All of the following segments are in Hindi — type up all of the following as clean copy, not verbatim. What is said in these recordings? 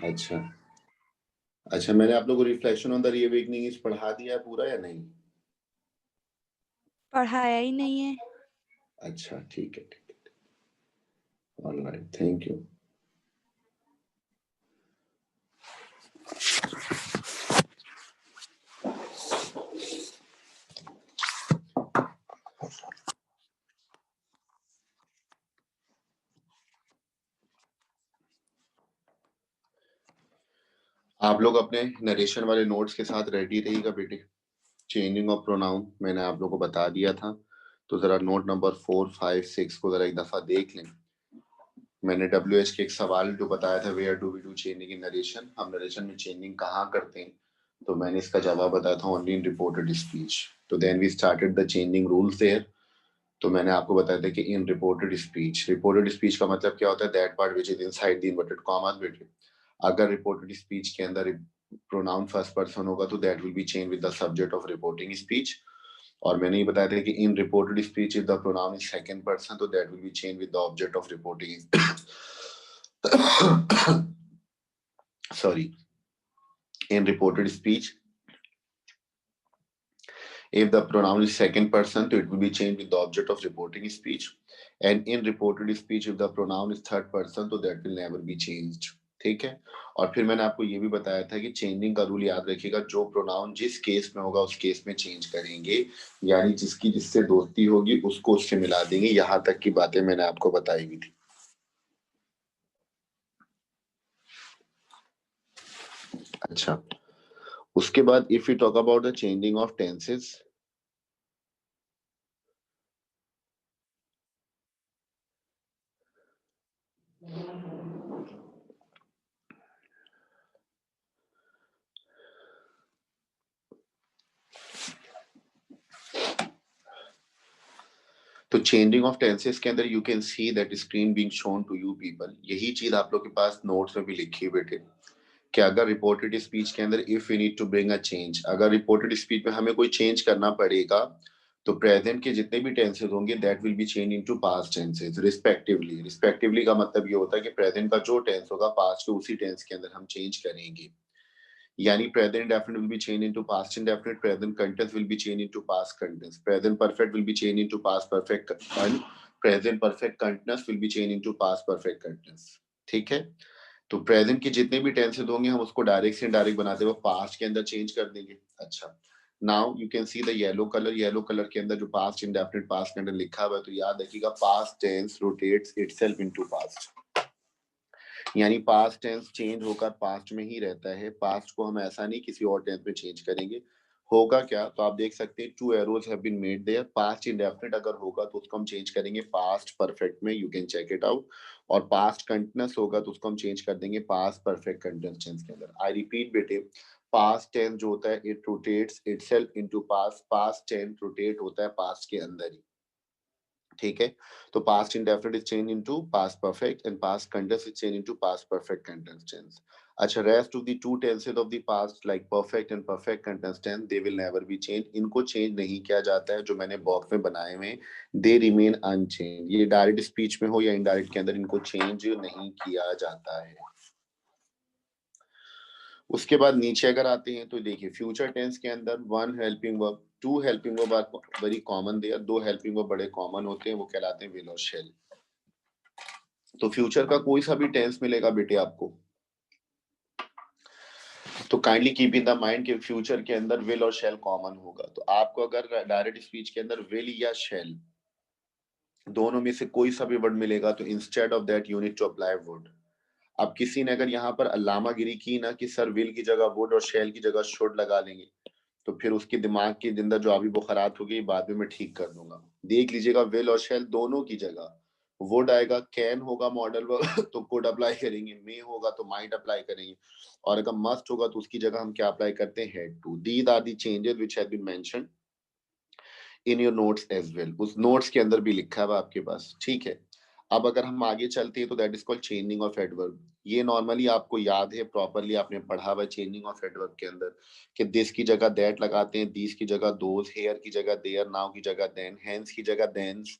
अच्छा अच्छा, मैंने आप लोगों को reflection on the reawakening is पढ़ा दिया है पूरा या नहीं? पढ़ाया ही नहीं है। अच्छा ठीक है ठीक है, ऑलराइट, थैंक यू। आप लोग अपने नरेशन वाले नोट्स के साथ रेडी रहिएगा बेटे। चेंजिंग ऑफ प्रोनाउन मैंने आप लोगों को बता दिया था, तो जरा नोट नंबर 4, 5, 6 को जरा एक दफा देख लें। मैंने WH के एक सवाल जो बताया था, where do we do changing in narration, हम नरेशन में चेंजिंग कहाँ करते हैं, तो मैंने इसका जवाब बताया था ओनली इन रिपोर्टेड स्पीच। तो then we started the changing rules there. तो मैंने आपको बताया था कि इन रिपोर्टेड स्पीच का मतलब क्या होता है, that part which is inside the inverted commas बेटे। अगर रिपोर्टेड स्पीच के अंदर प्रोनाउन फर्स्ट पर्सन होगा तो that will be change with the subject of reporting speech. और मैंने ये बताया था कि in reported speech if the pronoun is second person तो that will be change with the object of reporting sorry, in reported speech if the pronoun is second person so it will be changed with the object of reporting speech, and in reported speech if the pronoun is third person so that will never be changed। ठीक है। और फिर मैंने आपको ये भी बताया था कि चेंजिंग का रूल याद रखिएगा, जो प्रोनाउन जिस केस में होगा उस केस में चेंज करेंगे, यानी जिसकी जिससे दोस्ती होगी उसको उससे मिला देंगे। यहां तक की बातें मैंने आपको बताई हुई थी। अच्छा, उसके बाद if you talk about the changing of tenses, तो चेंजिंग ऑफ टेंसेस के अंदर you can see that screen being shown to you people. यही चीज आप लोग के पास नोट्स में भी लिखी है बेटे, कि अगर रिपोर्टेड स्पीच के अंदर if we need to bring a change, अगर रिपोर्टेड स्पीच में हमें कोई चेंज करना पड़ेगा तो प्रेजेंट के जितने भी टेंसेस होंगे that will be change into past tenses respectively. Respectively का मतलब ये होता है कि प्रेजेंट का जो टेंस होगा पास्ट के उसी टेंस के अंदर हम चेंज करेंगे। यानी present indefinite will be changed into past indefinite, present continuous will be changed into past continuous, present perfect will be changed into past perfect, and present perfect continuous will be changed into past perfect continuous। ठीक है। तो प्रेजेंट के जितने भी टेंसेस होंगे हम उसको डायरेक्ट से इनडायरेक्ट बनाते हुए पास्ट के अंदर चेंज कर देंगे। अच्छा, now you can see the yellow colour के अंदर जो पास्ट इंडेफिनिट पास्ट के अंदर लिखा हुआ है, तो याद रखिएगा past tense rotates itself into past, यानी पास्ट टेंस चेंज होकर पास्ट में ही रहता है। पास्ट को हम ऐसा नहीं किसी और टेंस में चेंज करेंगे। होगा क्या, तो आप देख सकते हैं 2 arrows have been made there. Past indefinite अगर होगा तो उसको हम चेंज करेंगे पास्ट परफेक्ट में, you can check it out. और पास्ट कंटिन्यूअस होगा तो उसको हम चेंज कर देंगे पास्ट परफेक्ट कंटिन्यूअस टेंस के अंदर। आई रिपीट बेटे, पास्ट टेंस जो होता है it rotates itself into past, past tense rotate होता है पास्ट के अंदर ही। ठीक है। तो past indefinite is change into past perfect and past continuous is change into past perfect continuous tense. अच्छा, rest of the two tenses of the past like perfect and perfect continuous tense they will never be change. इनको चेंज नहीं किया जाता है, जो मैंने बॉक्स में बनाए हुए दे रिमेन अनचेंज। ये डायरेक्ट स्पीच में हो या इनडायरेक्ट के अंदर इनको चेंज नहीं किया जाता है। उसके बाद नीचे अगर आते हैं तो देखिए फ्यूचर टेंस के अंदर 1 helping verb 2 helping verb are very common there. 2 helping verb बड़े कॉमन होते हैं, वो कहलाते हैं विल और शैल। तो फ्यूचर का कोई सा भी टेंस मिलेगा बेटे आपको, तो kindly keep in the mind कि फ्यूचर के अंदर विल और शैल कॉमन होगा। तो आपको अगर डायरेक्ट स्पीच के अंदर विल या शैल दोनों में से कोई सा भी वर्ड मिलेगा तो instead of that you need to apply would. अब किसी ने अगर यहाँ पर अल्लामागिरी की ना कि सर विल की जगह वुड और शैल की जगह शुड लगा लेंगे, तो फिर उसके दिमाग के अंदर जो अभी बुखारात होगी बाद में मैं ठीक कर दूंगा। देख लीजिएगा, विल और शैल दोनों की जगह वुड आएगा, कैन होगा मॉडल वर्ब तो कुड अप्लाई करेंगे, मे होगा तो माइट अप्लाई करेंगे, और अगर मस्ट होगा तो उसकी जगह हम क्या अप्लाई करते हैं, had to. These are the changes which have been mentioned in your notes as well. उस नोट्स के अंदर भी लिखा हुआ आपके पास। ठीक है। अब अगर हम आगे चलते हैं तो that is called changing of adverb. ये नॉर्मली आपको याद है, प्रॉपरली आपने पढ़ा हुआ है चेंजिंग ऑफ एडवर्ब के अंदर कि दिस की जगह दैट लगाते हैं, दिस की जगह दोज, हेयर की जगह देयर, नाउ की जगह देन, हेंस की जगह देंस,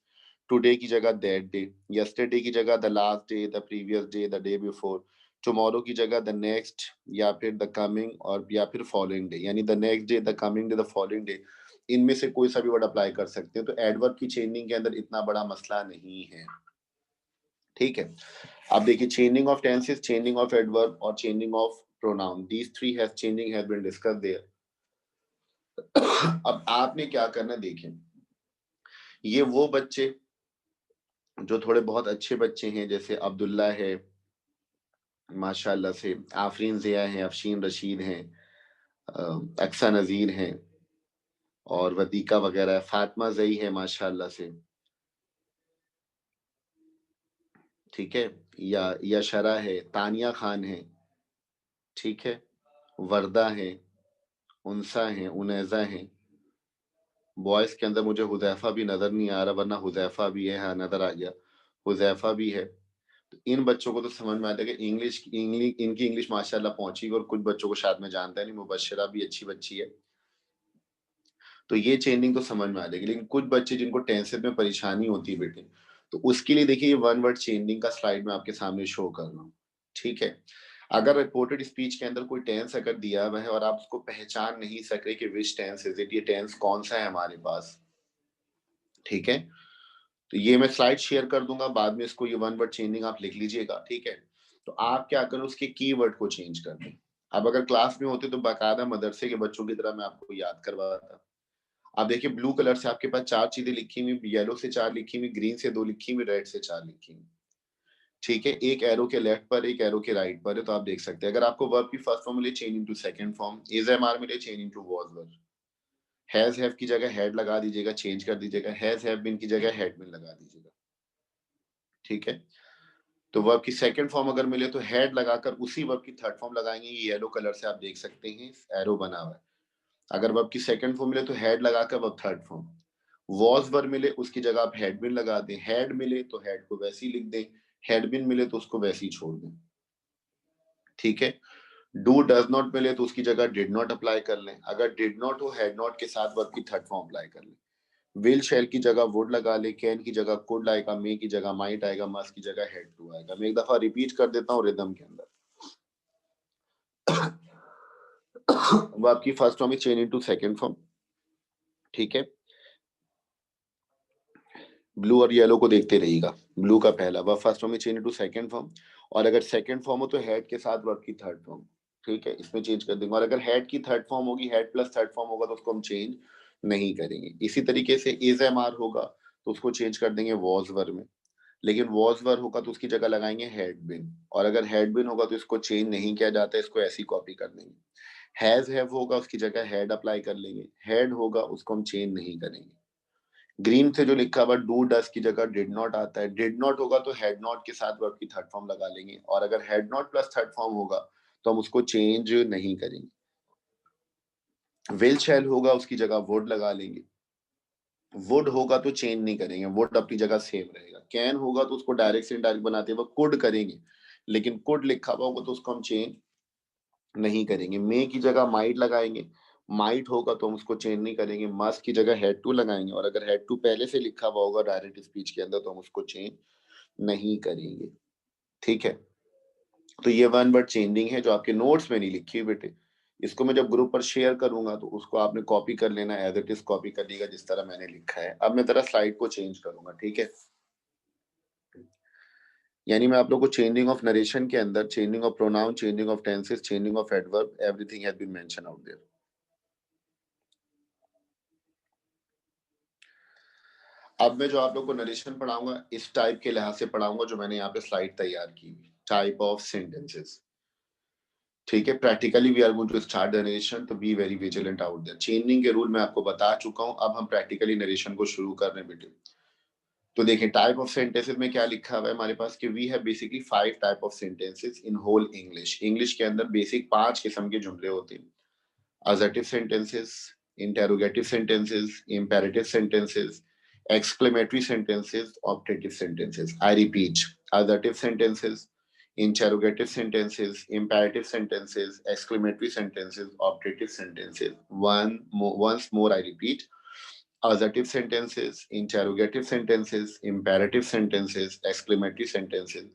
टुडे की जगह दैट डे, यस्टरडे की जगह the last day, the previous day, the day before, tomorrow की जगह द नेक्स्ट, या फिर द कमिंग, और या फिर फॉलोइंग डे, यानी the next day, the coming day, the following day, इनमें से कोई सा भी वर्ड अप्लाई कर सकते हैं। तो एडवर्ब की चेंजिंग के अंदर इतना बड़ा मसला नहीं है, ठीक है। अब देखिए, changing of tenses, changing of adverb और changing of pronoun, these three has changing has been discussed there. अब आपने क्या करना, देखें, ये वो बच्चे जो थोड़े बहुत अच्छे बच्चे हैं, जैसे अब्दुल्ला है, माशाल्लाह से, आफरीन जिया है, अफशीन रशीद हैं, अक्सा नज़ीर हैं, और वदीका वगैरह, फातिमा जई है माशाल्लाह से, ठीक है, या शरा है, तानिया खान है, ठीक है, वर्दा है, उनसा है, उनैजा है। बॉयज के अंदर मुझे हुजैफा भी नजर नहीं आ रहा, वरना हुजैफा भी है, हाँ नजर आ गया, हुजैफा भी है। तो इन बच्चों को तो समझ में आता है कि इंग्लिश इंग्लिश इनकी इंग्लिश माशाल्लाह पहुंची, और कुछ बच्चों को शायद मैं जानता नहीं, मुबशरा भी अच्छी बच्ची है, तो ये चेंजिंग तो समझ में आ जाएगी। लेकिन कुछ बच्चे जिनको टेंसेस में परेशानी होती है बेटे, तो उसके लिए देखिए, ये वन वर्ड चेंजिंग का स्लाइड मैं आपके सामने शो कर रहा हूँ, ठीक है। अगर रिपोर्टेड स्पीच के अंदर कोई टेंस अगर दिया हुआ है और आप उसको पहचान नहीं सक रहे कि विच टेंस इज इट, ये टेंस कौन सा है हमारे पास, ठीक है, तो ये मैं स्लाइड शेयर कर दूंगा बाद में, इसको ये वन वर्ड चेंजिंग आप लिख लीजिएगा, ठीक है। तो आप क्या करें, उसके कीवर्ड को चेंज कर दें। अब अगर क्लास में होते तो बाकायदा मदरसे के बच्चों की तरह मैं आपको याद करवाता। आप देखिए, ब्लू कलर से आपके पास चार चीजें लिखी हुई, येलो से चार लिखी हुई, ग्रीन से दो लिखी हुई, रेड से चार लिखी हुई, ठीक है। एक एरो के लेफ्ट पर, एक एरो के राइट पर है, तो आप देख सकते हैं। अगर आपको वर्ब की फर्स्ट फॉर्म मिले, change into second form, is am are मिले, change into was were, has have की जगह हैड लगा दीजिएगा, चेंज कर दीजिएगा, हैज हैव बीन की जगह हैड बीन लगा दीजिएगा, ठीक है। तो वर्ब की सेकंड फॉर्म अगर मिले तो हैड लगाकर उसी वर्ब की थर्ड फॉर्म लगाएंगे, ये येलो कलर से आप देख सकते हैं एरो बना हुआ है। अगर वर्ब की सेकंड फॉर्म मिले तो हैड लगाकर verb third form, was verb मिले उसकी जगह आप हैड बिन लगा दें, हैड मिले तो हैड को वैसे ही लिख दें, हैड बिन मिले तो उसको वैसे ही छोड़ दें, ठीक है। डू डज नॉट मिले तो उसकी जगह डिड नॉट अप्लाई कर लें, अगर डिड नॉट हो हैड नॉट के साथ वर्ब की थर्ड फॉर्म अप्लाई कर लें। विल शैल की जगह वुड लगा ले, कैन की जगह कुड आएगा, मे की जगह माइट आएगा, मस्ट की जगह हैड टू आएगा। मैं एक दफा रिपीट कर देता हूँ रिदम के अंदर। वो आपकी first form change into second form, ठीक है। ब्लू और येलो को देखते रहिएगा, ब्लू का पहला वर्ब फर्स्ट फॉर्म में चेंज इनटू सेकंड फॉर्म, और अगर सेकंड फॉर्म हो तो हेड के साथ वर्ब की थर्ड फॉर्म, ठीक है, इसमें चेंज कर देंगे। और अगर हेड की थर्ड फॉर्म होगी, हेड प्लस थर्ड फॉर्म होगा, तो उसको हम चेंज नहीं करेंगे। इसी तरीके से इज एम आर होगा तो उसको चेंज कर देंगे वॉज वर्ब में, लेकिन वॉज वर्ब होगा तो उसकी जगह लगाएंगे हैड बिन, और अगर हैड बिन होगा तो इसको चेंज नहीं किया जाता है, इसको ऐसी कॉपी कर देंगे। हैज हैव होगा उसकी जगह हैड अप्लाई कर लेंगे, हैड होगा उसको हम चेंज नहीं करेंगे। ग्रीन से जो लिखा हुआ डू डस की जगह डिड नॉट आता है, डिड नॉट होगा तो हैड नॉट के साथ वर्ब की थर्ड फॉर्म लगा लेंगे, और अगर had not plus third form होगा तो हम उसको चेंज नहीं करेंगे। विल शैल होगा उसकी जगह वुड लगा लेंगे, वुड होगा तो चेंज नहीं करेंगे, वुड अपनी जगह सेम रहेगा। कैन होगा तो उसको डायरेक्ट से इनडायरेक्ट बनाते हुए कुड करेंगे, लेकिन कुड लिखा हुआ होगा तो उसको हम चेंज नहीं करेंगे। मे की जगह माइट लगाएंगे, माइट होगा तो हम उसको चेंज नहीं करेंगे। मस्ट की जगह हैड टू लगाएंगे, और अगर हैड टू पहले से लिखा हुआ होगा डायरेक्ट स्पीच के अंदर तो हम उसको चेंज नहीं करेंगे, ठीक है। तो ये वन वर्ड चेंजिंग है जो आपके नोट्स में नहीं लिखी हुई बेटे। इसको मैं जब ग्रुप पर शेयर करूंगा तो उसको आपने कॉपी कर लेना, एज इट इज कॉपी कर लीजिएगा जिस तरह मैंने लिखा है। अब मैं जरा स्लाइड को चेंज करूंगा, ठीक है। यानी मैं आप लोग को चेंजिंग ऑफ नरेशन के अंदर changing of pronoun, changing of tenses, changing of adverb, everything has been mention out there. अब मैं जो आप लोग को नरेशन पढ़ाऊंगा इस टाइप के लिहाज से पढ़ाऊंगा जो मैंने यहाँ पे स्लाइड तैयार की हुई, टाइप ऑफ सेंटेंसेस, ठीक है। Practically we are going to start the narration, तो be very vigilant out there. Changing के रूल मैं आपको बता चुका हूं, अब हम प्रैक्टिकली नरेशन को शुरू कर रहे हैं बेटे। तो देखिए, टाइप ऑफ सेंटेंसेस में क्या लिखा हुआ है हमारे पास कि we have basically 5 type of sentences in whole English. English के अंदर बेसिक 5 किस्म के जुमले होते हैं। assertive sentences, interrogative sentences, imperative sentences, exclamatory sentences, optative sentences. I repeat, assertive sentences, interrogative sentences, imperative sentences, exclamatory sentences, optative sentences. Once more, I repeat, assertive sentences, interrogative sentences, imperative sentences, exclamatory sentences,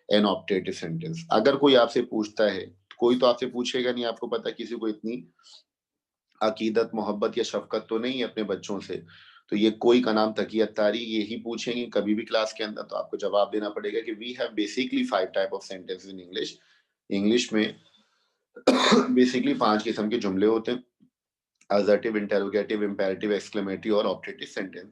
an optative sentence. अगर कोई आपसे पूछता है, कोई तो आपसे पूछेगा नहीं, आपको पता किसी को इतनी अकीदत मोहब्बत या शफकत तो नहीं है अपने बच्चों से, तो ये कोई का नाम तकी अत्तारी यही पूछेंगे कभी भी क्लास के अंदर, तो आपको जवाब देना पड़ेगा कि we have basically 5 type of sentences in English. English में बेसिकली 5 किस्म के जुमले होते हैं, असर्टिव, इंटेरोगेटिव, इंपेरेटिव, एक्सक्लेमेटरी और ऑब्जेक्टिव सेंटेंस।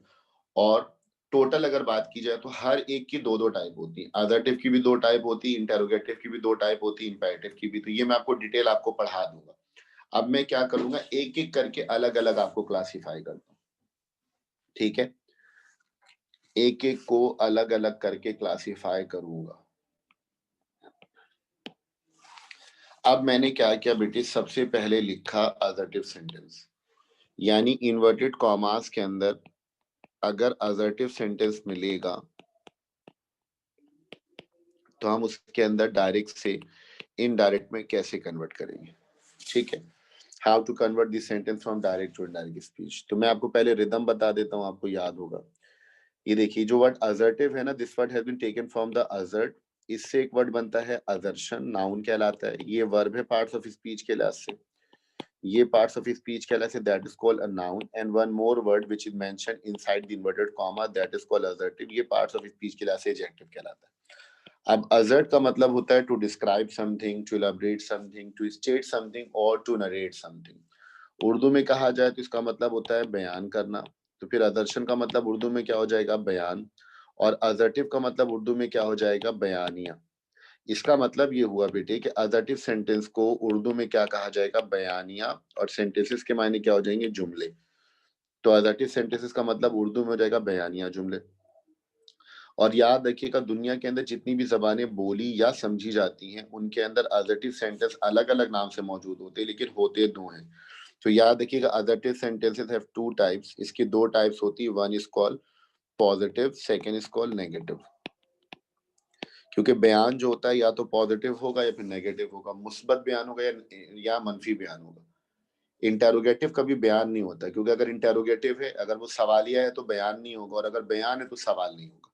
और टोटल अगर बात की जाए तो हर एक की दो दो टाइप होती है, असर्टिव की भी दो टाइप होती है, इंटेरोगेटिव की भी दो टाइप होती है, इंपेरेटिव की भी। तो ये मैं आपको डिटेल आपको पढ़ा दूंगा। अब मैं क्या करूंगा, एक एक करके अलग अलग आपको क्लासिफाई करता हूँ, ठीक है, एक एक को अलग अलग करके क्लासिफाई करूंगा। अब मैंने क्या किया बेटे, सबसे पहले लिखा असर्टिव सेंटेंस, यानी इन्वर्टेड कॉमास के अंदर अगर असर्टिव सेंटेंस मिलेगा तो हम उसके अंदर डायरेक्ट से इनडायरेक्ट में कैसे कन्वर्ट करेंगे, ठीक है, how to convert this sentence from direct to indirect speech. तो मैं आपको पहले रिदम बता देता हूँ, आपको याद होगा। ये देखिए, जो वर्ड असर्टिव है ना, this word has been taken from the assert, इससे एक वर्ड बनता है असर्शन, नाउन कहलाता है। ये वर्ब है पार्ट्स ऑफ स्पीच के लिहाज से, ये पार्ट्स ऑफ स्पीच कहलाते हैं, that is called a noun. And one more word which is mentioned inside the inverted comma, that is called assertive, ये पार्ट्स ऑफ स्पीच के लिहाज से एडजेक्टिव कहलाता है। अब असर्ट का मतलब होता है to describe something, to elaborate something, to state something और टू नरेट समथिंग। उर्दू में कहा जाए तो इसका मतलब होता है बयान करना। तो फिर असर्शन का मतलब उर्दू में क्या हो जाएगा, बयान। और असर्टिव का मतलब उर्दू में क्या हो जाएगा, बयानिया। इसका मतलब ये हुआ बेटे कि असर्टिव सेंटेंस को उर्दू में क्या कहा जाएगा, बयानिया। और सेंटेंसेस के मायने क्या हो जाएंगे, जुमले। तो असर्टिव सेंटेंसेस का मतलब उर्दू में हो जाएगा बयानिया, जुमले। और याद रखिएगा, दुनिया के अंदर जितनी भी जबानें बोली या समझी जाती हैं उनके अंदर असर्टिव सेंटेंस अलग अलग नाम से मौजूद होते हैं, लेकिन होते दो हैं। तो याद रखिएगा, assertive sentences have two types, इसकी दो टाइप्स होती है, one is called positive, second is called negative. क्योंकि बयान जो होता है या तो पॉजिटिव होगा या फिर नेगेटिव होगा, मुस्बत बयान होगा या मनफी बयान होगा। इंटेरोगेटिव कभी बयान नहीं होता, क्योंकि अगर इंटेरोगेटिव है, अगर वो सवालिया है तो बयान नहीं होगा, और अगर बयान है तो सवाल नहीं होगा,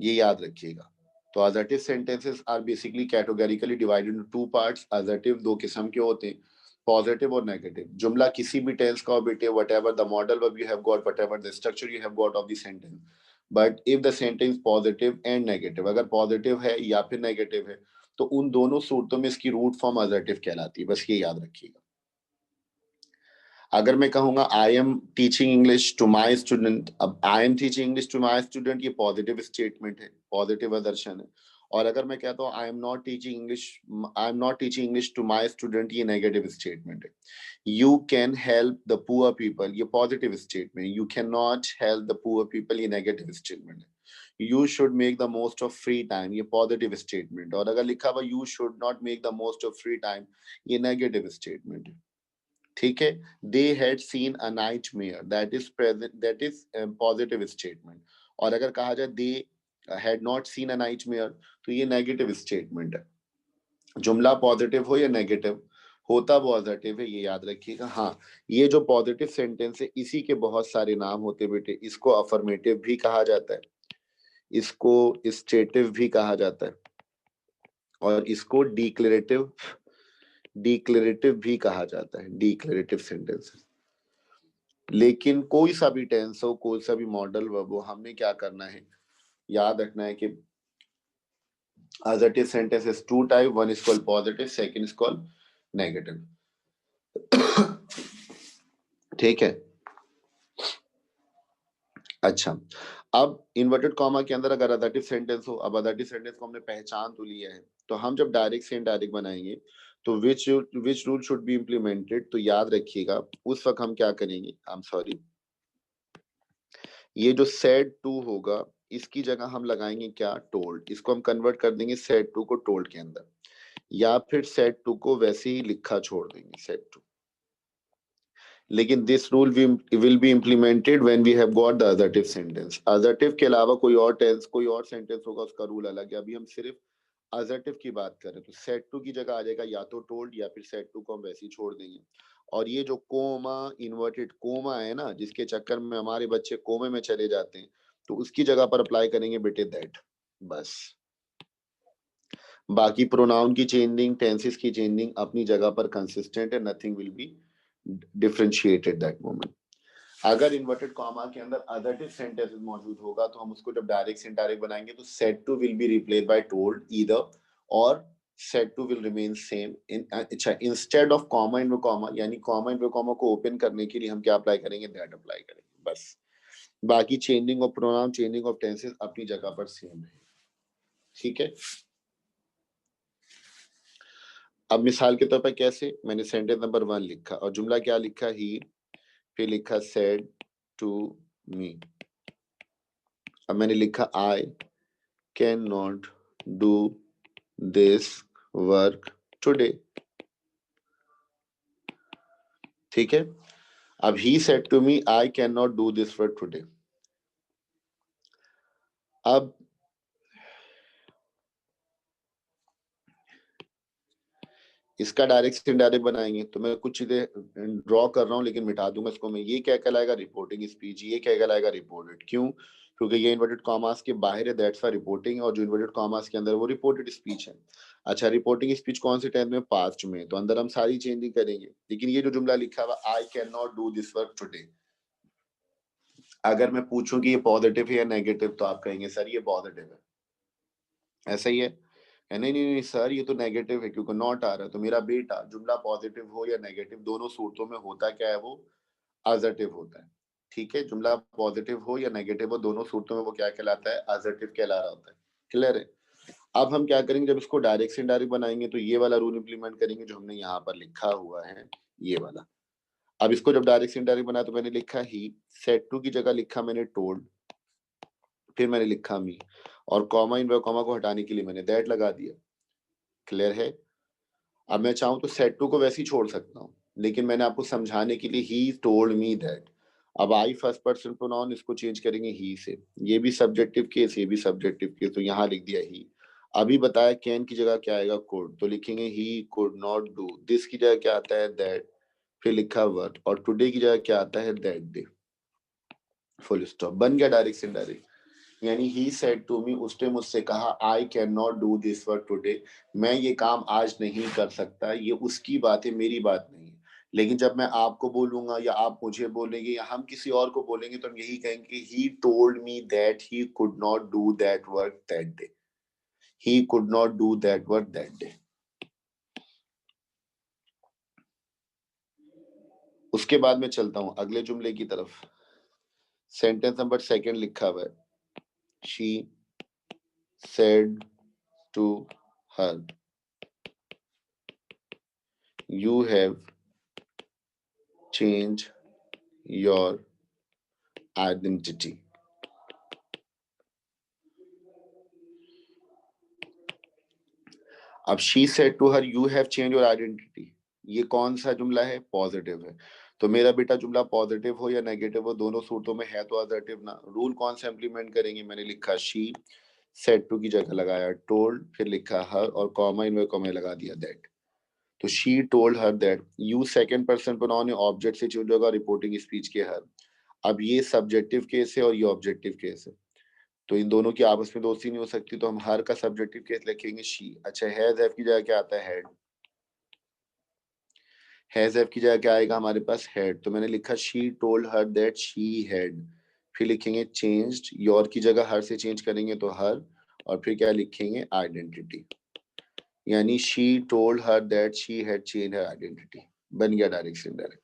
ये याद रखिएगा। तो assertive sentences are basically categorically divided into two parts. Assertive दो किस्म के होते हैं, पॉजिटिव और नेगेटिव। जुमला किसी भी टेंस का हो बेटे, whatever the modal verb you have got, whatever the structure you have got off the sentence, but if the sentence positive and negative, अगर पॉजिटिव है या फिर नेगेटिव है, तो उन दोनों सूरतों में इसकी रूट फॉर्म असर्टिव कहलाती है, बस ये याद रखिएगा। अगर मैं कहूंगा I am teaching English to my student, अब I am teaching English to my student, ये पॉजिटिव स्टेटमेंट है, पॉजिटिव आदर्शन है। और अगर मैं कहता हूँ I am not teaching English to my student, ये नेगेटिव स्टेटमेंट है। You can help the poor people, ये पॉजिटिव स्टेटमेंट है। You can not help the poor people, ये नेगेटिव स्टेटमेंट है। You should make the most of free time, ये पॉजिटिव स्टेटमेंट। और अगर लिखा हुआ you should not make the most of free time, ये नेगेटिव स्टेटमेंट है, ठीक है। They had seen a nightmare, that is present, that is positive statement. और अगर कहा जाए they had not seen a nightmare, तो ये नेगेटिव स्टेटमेंट है। जुमला पॉजिटिव हो या नेगेटिव, होता पॉजिटिव है, ये याद रखिएगा। हाँ, ये जो पॉजिटिव सेंटेंस है इसी के बहुत सारे नाम होते बेटे। इसको अफर्मेटिव भी कहा जाता है, इसको स्टेटिव भी कहा जाता है, और इसको डिक्लेरेटिव डिक्लेरेटिव भी कहा जाता है, डिक्लेरेटिव सेंटेंसेस। लेकिन कोई सा भी टेंस हो, कोई सा भी मॉडल वर्ब हो, हमने क्या करना है, याद रखना है कि assertive sentence is two type, one is called positive, second is called negative, ठीक है। अच्छा, अब इन्वर्टेड कॉमा के अंदर अगर असर्टिव सेंटेंस हो, अब असर्टिव सेंटेंस को हमने पहचान तो लिया है, तो हम जब डायरेक्ट से इनडायरेक्ट बनाएंगे तो which rule should be implemented, तो याद रखिएगा उस वक्त हम क्या करेंगे, आई एम सॉरी, ये जो सेड टू होगा इसकी जगह हम लगाएंगे क्या, टोल्ड। इसको हम कन्वर्ट कर देंगे सेड टू को टोल्ड के अंदर, या फिर सेड टू को वैसे ही लिखा छोड़ देंगे, सेड टू। लेकिन this rule will be implemented when we have got the assertive sentence. Assertive के अलावा कोई और टेंस, कोई और सेंटेंस होगा, उसका रूल अलग है। अभी हम सिर्फ असर्टिव की बात करें तो सेड टू की जगह आ जाएगा या तो टोल्ड, या फिर सेड टू को हम वैसे ही छोड़ देंगे। और ये जो कोमा, इन्वर्टेड कोमा है ना, जिसके चक्कर में हमारे बच्चे कोमे में चले जाते हैं, तो उसकी जगह पर अप्लाई करेंगे बेटे दैट, बस। बाकी प्रोनाउन की चेंजिंग, टेंसेस की चेंजिंग अपनी जगह पर कंसिस्टेंट है, nothing will be differentiated that moment. अगर इन्वर्टेड कॉमा के अंदर अदरटिव सेंटेंस मौजूद होगा तो हम उसको जब डायरेक्ट से इनडायरेक्ट बनाएंगे तो said to will be replace by told either, और said to will remain same in, अच्छा instead of comma in comma, यानी कॉमा इन कॉमा को ओपन करने के लिए हम क्या अप्लाई करेंगे, दैट अप्लाई करेंगे बस। बाकी changing of pronoun, changing of tenses अपनी जगह पर सेम है, ठीक है। अब मिसाल के तौर पर कैसे, मैंने सेंटेंस नंबर 1 लिखा और जुमला क्या लिखा, ही, फिर लिखा सेड टू मी। अब मैंने लिखा I can not do this work today, ठीक है। अब he said to me I can not do this work today. अब इसका डायरेक्ट से इनडायरेक्ट बनाएंगे तो मैं कुछ चीजें ड्रॉ कर रहा हूं लेकिन मिटा दूंगा इसको मैं। ये क्या कहलाएगा, रिपोर्टिंग स्पीच। ये क्या कहलाएगा, रिपोर्टेड। क्यों, क्योंकि ये इन्वर्टेड कॉमास के बाहर है, दैट्स व्हाई रिपोर्टिंग, और जो इन्वर्टेड कॉमास के अंदर वो रिपोर्टेड स्पीच है। अच्छा, रिपोर्टिंग स्पीच कौन से टेंस में, पास्ट में, तो अंदर हम सारी चेंजिंग करेंगे। लेकिन ये जो जुमला लिखा हुआ आई can not do this work today, अगर मैं पूछूं कि ये पॉजिटिव है या नेगेटिव तो आप कहेंगे सर ये पॉजिटिव है, ऐसा ही है। नहीं नहीं नहीं सर ये तो नेगेटिव है क्योंकि नॉट आ रहा है। तो मेरा बेटा, जुमला पॉजिटिव हो या नेगेटिव दोनों सूरतों में होता क्या है, वो असर्टिव होता है, ठीक है। जुमला पॉजिटिव हो या नेगेटिव हो दोनों सूरतों में वो क्या कहलाता है, असर्टिव कहला रहा होता है। क्लियर है। अब हम क्या करेंगे, जब इसको डायरेक्ट से इनडायरेक्ट बनाएंगे तो ये वाला रूल इंप्लीमेंट करेंगे जो हमने यहाँ पर लिखा हुआ है, ये वाला। अब इसको जब डायरेक्ट से इनडायरेक्ट बनाया तो मैंने लिखा ही, सेड टू की जगह लिखा मैंने टोल्ड, फिर मैंने लिखा मी, और कॉमा इन कॉमा को हटाने के लिए मैंने दैट लगा दिया। क्लियर है। अब मैं चाहूं तो सेट टू को वैसे ही छोड़ सकता हूँ, लेकिन मैंने आपको समझाने के लिए ही टोल्ड मी दैट। अब आई फर्स्ट पर्सन प्रोनाउन, इसको चेंज करेंगे ही से। ये भी सब्जेक्टिव केस, ये भी सब्जेक्टिव केस, तो यहाँ लिख दिया ही। अभी बताया कैन की जगह क्या आएगा, कुड, तो लिखेंगे he could not do this की जगह क्या आता है, दैट, फिर लिखा वर्ड, और टुडे की जगह क्या आता है, दैट डे, फुल स्टॉप। बन गया डायरेक्ट से इनडायरेक्ट। यानी ही सेड टू मी, उसने मुझसे कहा आई can not do this work today, मैं ये काम आज नहीं कर सकता। ये उसकी बात है, मेरी बात नहीं है। लेकिन जब मैं आपको बोलूंगा या आप मुझे बोलेंगे या हम किसी और को बोलेंगे तो हम यही कहेंगे he told me that he could not do that work that day, he could not do that work that day. उसके बाद में चलता हूं अगले जुमले की तरफ। सेंटेंस नंबर 2 लिखा हुआ है, she said to her you have change your identity. अब she said to her you have change your identity, ये कौन सा जुमला है, पॉजिटिव है। तो मेरा बेटा जुमला पॉजिटिव हो या नेगेटिव हो दोनों सूरतों में है तो असर्टिव ना। रूल कौन सा इंप्लीमेंट करेंगे, मैंने लिखा शी, सेड टू की जगह लगाया टोल्ड, फिर लिखा हर और कॉमा इन कॉमा लगा दिया दैट। तो she told her that, you second person pronoun है, ऑब्जेक्ट से चेंज होगा, रिपोर्टिंग स्पीच के हर। अब ये सब्जेक्टिव केस है और ये ऑब्जेक्टिव केस है, तो इन दोनों की आपस में दोस्ती नहीं हो सकती, तो हम हर का सब्जेक्टिव केस लिखेंगे शी। अच्छा, हैव की जगह क्या आता है, हेड। हैव की जगह क्या आएगा हमारे पास, हेड, तो मैंने लिखा she told her that she had. फिर लिखेंगे चेंज्ड, योर की जगह हर से चेंज करेंगे तो हर, और फिर क्या लिखेंगे, आइडेंटिटी। यानी she told her that she had change her identity. बन गया डायरेक्ट से इनडायरेक्ट।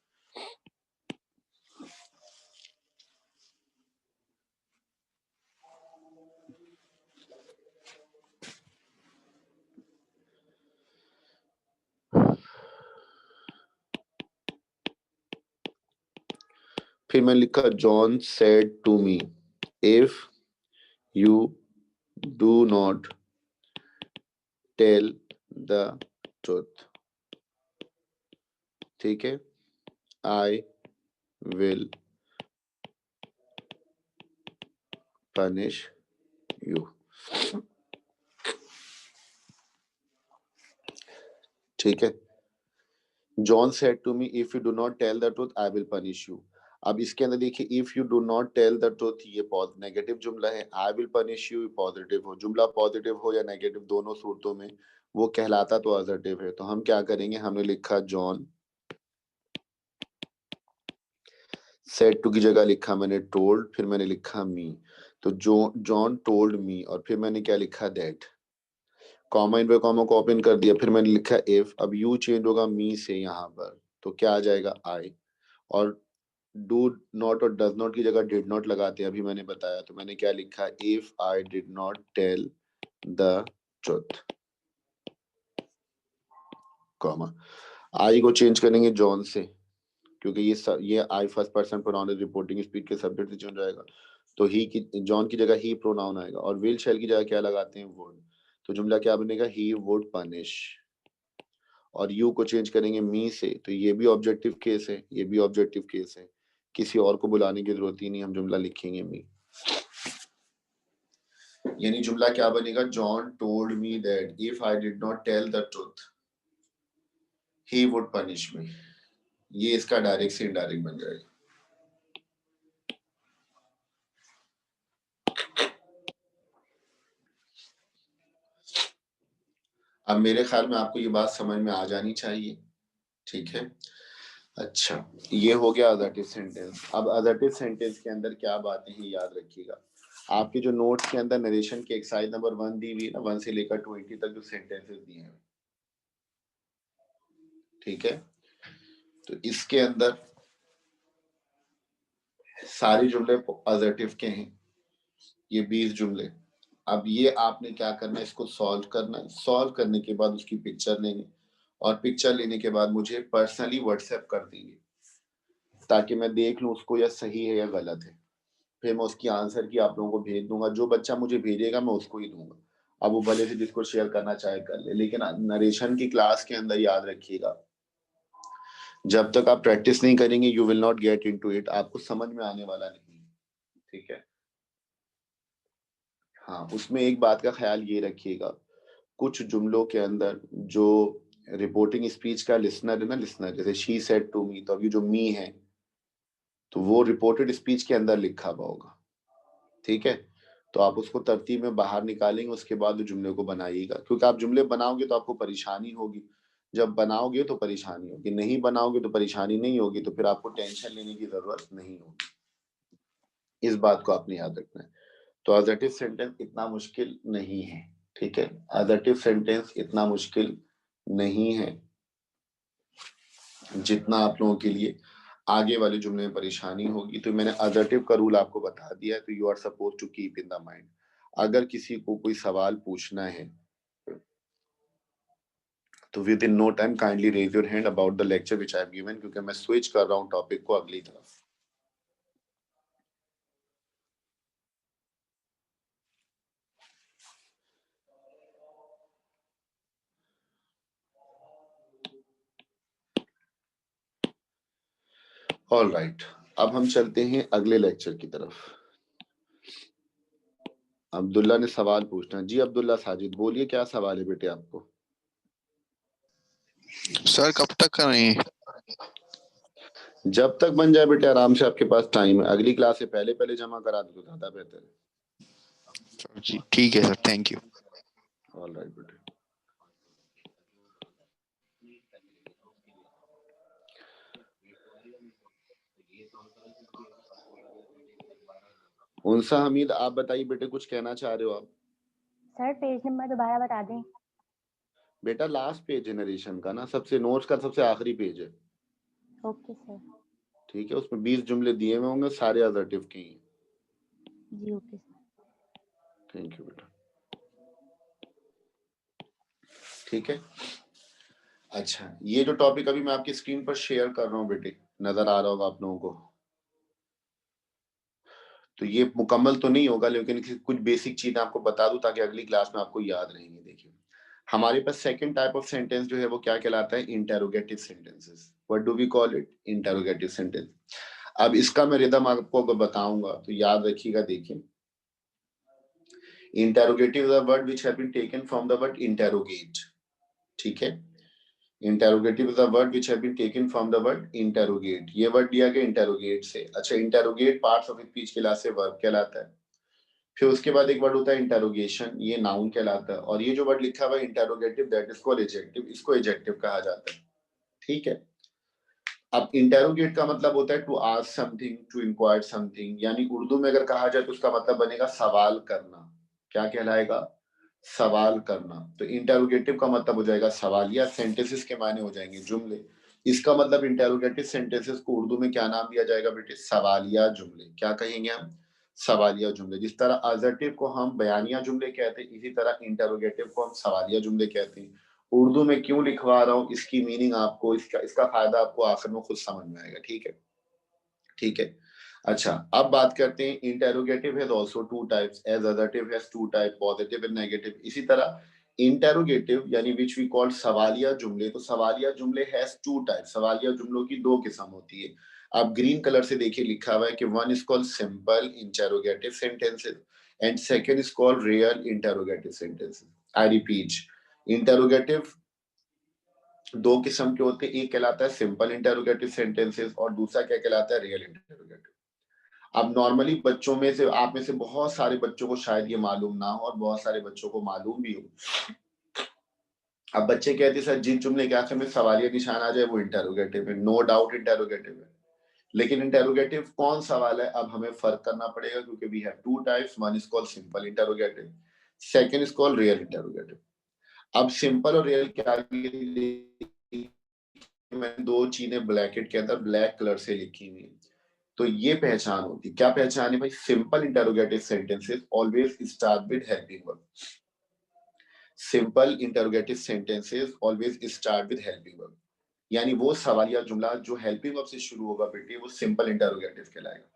फिर मैंने लिखा John said to me if you do not tell the truth, ठीक है, आई विल पनिश यू, ठीक है। John said to me if you do not tell the truth I will punish you. अब इसके अंदर देखिए, if you do not tell the truth ये नेगेटिव जुमला है, I will punish you positive हो। जुमला पॉजिटिव हो या नेगेटिव दोनों सूरतों में वो कहलाता तो असर्टिव है। तो हम क्या करेंगे, हमने लिखा जॉन, सेड टू की जगह लिखा मैंने टोल्ड, फिर मैंने लिखा मी। तो जॉन टोल्ड मी, और फिर मैंने क्या लिखा, दैट। कॉमा इन पे कॉमा को ओपन कर दिया, फिर मैंने लिखा इफ। अब यू चेंज होगा मी से यहाँ पर, तो क्या आ जाएगा, आई। और डू नॉट और डज नॉट की जगह डिड नॉट लगाते हैं, अभी मैंने बताया। तो मैंने क्या लिखा, if I did not tell the truth, comma. I को चेंज करेंगे जॉन से, क्योंकि ये I first person pronoun reporting speech के सब्जेक्ट से चेंज हो जाएगा। तो ही की, जॉन की जगह ही प्रोनाउन आएगा, और विल शैल की जगह क्या लगाते हैं, वुड। तो जुमला क्या बनेगा, ही वुड पनिश। और यू को चेंज करेंगे मी से, तो ये भी ऑब्जेक्टिव केस है, ये भी ऑब्जेक्टिव केस है, किसी और को बुलाने की जरूरत ही नहीं, हम जुमला लिखेंगे मी। यानी जुमला क्या बनेगा, John told me that if I did not tell the truth he would punish me. ये इसका डायरेक्ट से इनडायरेक्ट बन जाएगा। अब मेरे ख्याल में आपको ये बात समझ में आ जानी चाहिए, ठीक है। अच्छा, ये हो गया असर्टिव सेंटेंस। अब असर्टिव सेंटेंस के अंदर क्या बातें हैं याद रखिएगा। आपके जो नोट्स के अंदर नरेशन की एक्सरसाइज नंबर 1 दी हुई है ना, 1 से लेकर 20 तक जो सेंटेंसेस दिए हैं, ठीक है। तो इसके अंदर सारे जुमले असर्टिव के हैं, ये 20 जुमले। अब ये आपने क्या करना है, इसको सॉल्व करना है। सॉल्व करने के बाद उसकी पिक्चर लेंगे, और पिक्चर लेने के बाद मुझे पर्सनली व्हाट्सएप कर देंगे, ताकि मैं देख लूं उसको या सही है या गलत है। फिर मैं उसकी आंसर की आप लोगों को भेज दूंगा। जो बच्चा मुझे भेजेगा मैं उसको ही दूंगा। अब वो भले से जिसको शेयर करना चाहे कर ले, लेकिन नरेशन की क्लास के अंदर याद रखिएगा, जब तक आप प्रैक्टिस नहीं करेंगे you will not get into it, आपको समझ में आने वाला नहीं, ठीक है। हाँ, उसमें एक बात का ख्याल ये रखिएगा, कुछ जुमलों के अंदर जो रिपोर्टिंग स्पीच का लिसनर है ना, लिसनर जैसे शी सेड टू मी, तो अभी जो मी है तो वो रिपोर्टेड स्पीच के अंदर लिखा हुआ होगा, ठीक है। तो आप उसको तरतीब में बाहर निकालेंगे, उसके बाद जुमले को बनाइएगा, क्योंकि आप जुमले बनाओगे तो आपको परेशानी होगी। जब बनाओगे तो परेशानी होगी, नहीं बनाओगे तो परेशानी नहीं होगी, तो फिर आपको टेंशन लेने की जरूरत नहीं होगी। इस बात को आपने याद रखना है। तो असर्टिव सेंटेंस इतना मुश्किल नहीं है, ठीक है। असर्टिव सेंटेंस इतना मुश्किल नहीं है जितना आप लोगों के लिए आगे वाले जुमले में परेशानी होगी। तो मैंने असर्टिव का रूल आपको बता दिया है, तो you are suppose to keep in the mind. अगर किसी को कोई सवाल पूछना है तो within no time kindly raise your hand about the lecture which I have given, क्योंकि मैं स्विच कर रहा हूँ टॉपिक को अगली तरफ। ऑल राइट, अब हम चलते हैं अगले लेक्चर की तरफ। अब्दुल्ला ने सवाल पूछना। जी अब्दुल्ला साजिद, बोलिए क्या सवाल है बेटे आपको। सर कब तक करेंगे? जब तक बन जाए बेटे, आराम से, आपके पास टाइम है। अगली क्लास से पहले पहले जमा करा दो तो ज्यादा बेहतर है। जी ठीक है sir, thank you. All right बेटे। उनसा हमीद, आप बताइए बेटे, कुछ कहना चाह रहे हो आप। सर पेज नंबर दोबारा बता दें। बेटा लास्ट पेज है नरेशन का ना, सबसे नोट्स का सबसे आखिरी पेज है। Okay sir. ठीक है, उसमें 20 जुमले दिए हुए होंगे, सारे असर्टिव के हैं। जी ओके सर। थैंक यू बेटा। ठीक है। अच्छा, ये जो टॉपिक अभी मैं आपकी स्क्रीन पर शेयर कर रहा हूँ बेटे, नजर आ रहा होगा आप लोगों को। तो ये मुकम्मल तो नहीं होगा, लेकिन कुछ बेसिक चीजें आपको बता दूं ताकि अगली क्लास में आपको याद रहेंगे। देखिए, हमारे पास सेकंड टाइप ऑफ सेंटेंस जो है वो क्या कहलाता है, interrogative sentences. What do we call it, interrogative sentence. अब इसका मैं रिदम आपको अगर बताऊंगा तो याद रखिएगा। देखिए, interrogative is a word which have been taken from the word interrogate, ठीक है। Interrogative is a word which have been taken from the word interrogate. ये वर्ड दिया गया इंटेरोगेट से। अच्छा, इंटेरोगेट पार्ट्स ऑफ स्पीच के लास्ट से वर्ब कहलाता है। फिर उसके बाद एक वर्ड होता है इंटेरोगेशन, ये नाउन कहलाता है, और ये जो वर्ड लिखा हुआ है interrogative, that is called adjective, इसको एडजेक्टिव कहा जाता है। ठीक है, अब इंटेरोगेट का मतलब होता है to ask something, to inquire something, यानी उर्दू में अगर कहा जाए तो उसका मतलब बनेगा सवाल करना। क्या कहलाएगा? सवाल करना। तो इंटेरोगेटिव का मतलब हो जाएगा सवालिया, सेंटेंसेस के मायने हो जाएंगे जुमले। इसका मतलब इंटेरोगेटिव सेंटेंसेस को उर्दू में क्या नाम दिया जाएगा बेटे? सवालिया जुमले। क्या कहेंगे हम? सवालिया जुमले। जिस तरह असर्टिव को हम बयानिया जुमले कहते हैं, इसी तरह इंटेरोगेटिव को हम सवालिया जुमले कहते हैं। उर्दू में क्यों लिखवा रहा हूँ, इसकी मीनिंग आपको, इसका फायदा आपको आखिर में खुद समझ में आएगा। ठीक है, ठीक है। अच्छा, अब बात करते हैं interrogative has also two types, as assertive has two type, positive and negative. इसी तरह इंटेरोगेटिव यानी व्हिच वी कॉल्ड सवालिया जुमले, तो सवालिया जुमले हैज टू टाइप, सवालिया जुमलों की दो किस्म होती है। आप ग्रीन कलर से देखिए लिखा हुआ है कि one is called simple interrogative sentences and second is called real interrogative sentences. I repeat, interrogative दो किस्म के होते हैं, एक कहलाता है सिंपल इंटेरोगेटिव सेंटेंसेस और दूसरा क्या कहलाता है? Real interrogative. अब नॉर्मली बच्चों में से, आप में से बहुत सारे बच्चों को शायद ये मालूम ना हो और बहुत सारे बच्चों को मालूम भी हो। अब बच्चे कहते हैं सर जिस जुमले के आखिर में सवालिया निशान आ जाए वो इंटेरोगेटिव है। नो डाउट इंटेरोगेटिव है, लेकिन इंटेरोगेटिव कौन सवाल है, अब हमें फर्क करना पड़ेगा, क्योंकि we have two types, one is called simple interrogative, second is called real interrogative. अब सिंपल और रियल क्या, मैंने दो चीजें ब्रैकेट के अंदर ब्लैक कलर से लिखी हुई, तो ये पहचान होती। क्या पहचान है भाई? Simple interrogative sentences always start with helping verb. Simple interrogative sentences always start with helping verb, यानी वो सवालिया जुमला जो हेल्पिंग वर्ब से शुरू होगा बेटे, वो सिंपल इंटेरोगेटिव कहलाएगा।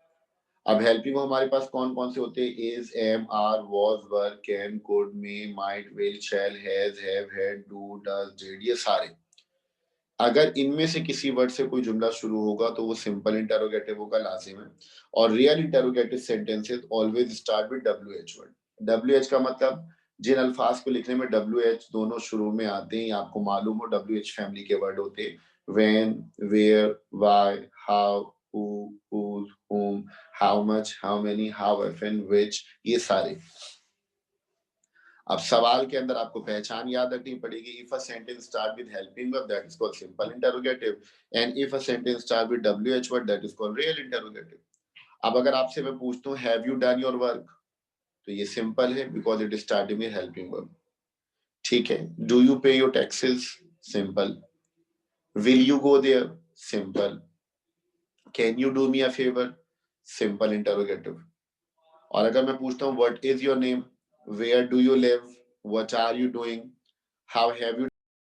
अब हेल्पिंग वर्ब हमारे पास कौन कौन से होते हैं? Is, am, are, was, were, can, could, may, might, will, shall, has, have, had, do, does, did, ये सारे। अगर इनमें से किसी वर्ड से कोई जुमला शुरू होगा तो वो सिंपल इंटेरोगेटिव होगा, लाजिम है। और real interrogative sentences always start with W H word. W H का मतलब जिन अल्फाज को लिखने में डब्ल्यू एच दोनों शुरू में आते हैं, आपको मालूम हो डब्ल्यू एच फैमिली के वर्ड होते हैं। When, where, why, how, who, whose, whom, how much, how many, how often, which, ये सारे। अब सवाल के अंदर आपको पहचान याद रखनी पड़ेगी। If a sentence start with helping verb that is called simple interrogative, and if a sentence start with W H word that is called real interrogative. अब अगर आपसे मैं पूछता हूँ have you done your work, तो ये सिंपल है because it is starting with helping verb. ठीक है, do you pay your taxes, simple. Will you go there, simple. Can you do me a favour, simple interrogative. और अगर मैं पूछता हूँ what is your name, where do you live, what are you doing, how have you